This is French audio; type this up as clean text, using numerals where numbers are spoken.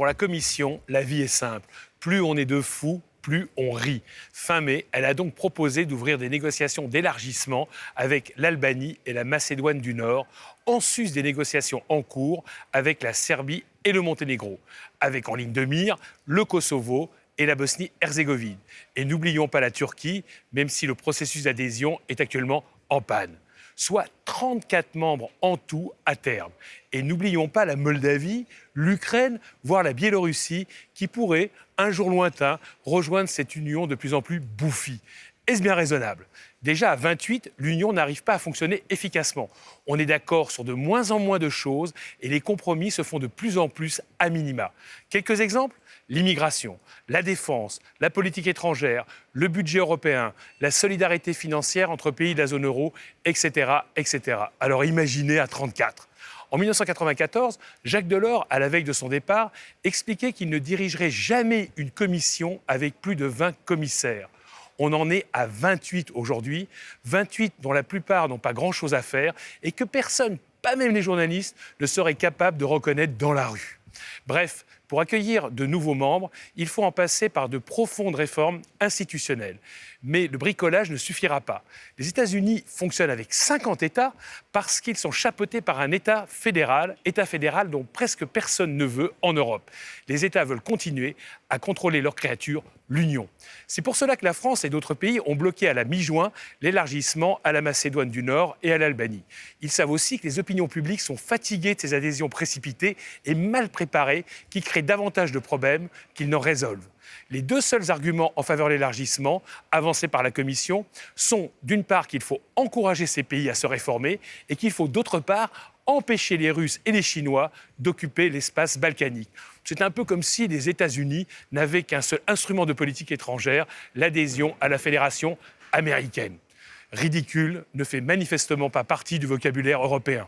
Pour la Commission, la vie est simple. Plus on est de fous, plus on rit. Fin mai, elle a donc proposé d'ouvrir des négociations d'élargissement avec l'Albanie et la Macédoine du Nord, en sus des négociations en cours avec la Serbie et le Monténégro, avec en ligne de mire le Kosovo et la Bosnie-Herzégovine. Et n'oublions pas la Turquie, même si le processus d'adhésion est actuellement en panne. Soit 34 membres en tout à terme. Et n'oublions pas la Moldavie, l'Ukraine, voire la Biélorussie, qui pourraient, un jour lointain, rejoindre cette union de plus en plus bouffie. Est-ce bien raisonnable ? Déjà, à 28, l'Union n'arrive pas à fonctionner efficacement. On est d'accord sur de moins en moins de choses et les compromis se font de plus en plus à minima. Quelques exemples ? L'immigration, la défense, la politique étrangère, le budget européen, la solidarité financière entre pays de la zone euro, etc., etc. Alors imaginez à 34. En 1994, Jacques Delors, à la veille de son départ, expliquait qu'il ne dirigerait jamais une commission avec plus de 20 commissaires. On en est à 28 aujourd'hui, 28 dont la plupart n'ont pas grand-chose à faire et que personne, pas même les journalistes, ne serait capable de reconnaître dans la rue. Bref, pour accueillir de nouveaux membres, il faut en passer par de profondes réformes institutionnelles. Mais le bricolage ne suffira pas. Les États-Unis fonctionnent avec 50 États parce qu'ils sont chapeautés par un État fédéral dont presque personne ne veut en Europe. Les États veulent continuer à contrôler leur créature, l'Union. C'est pour cela que la France et d'autres pays ont bloqué à la mi-juin l'élargissement à la Macédoine du Nord et à l'Albanie. Ils savent aussi que les opinions publiques sont fatiguées de ces adhésions précipitées et mal préparées qui créent davantage de problèmes qu'ils n'en résolvent. Les deux seuls arguments en faveur de l'élargissement, avancés par la Commission, sont d'une part qu'il faut encourager ces pays à se réformer et qu'il faut d'autre part empêcher les Russes et les Chinois d'occuper l'espace balkanique. C'est un peu comme si les États-Unis n'avaient qu'un seul instrument de politique étrangère, l'adhésion à la Fédération américaine. Ridicule ne fait manifestement pas partie du vocabulaire européen.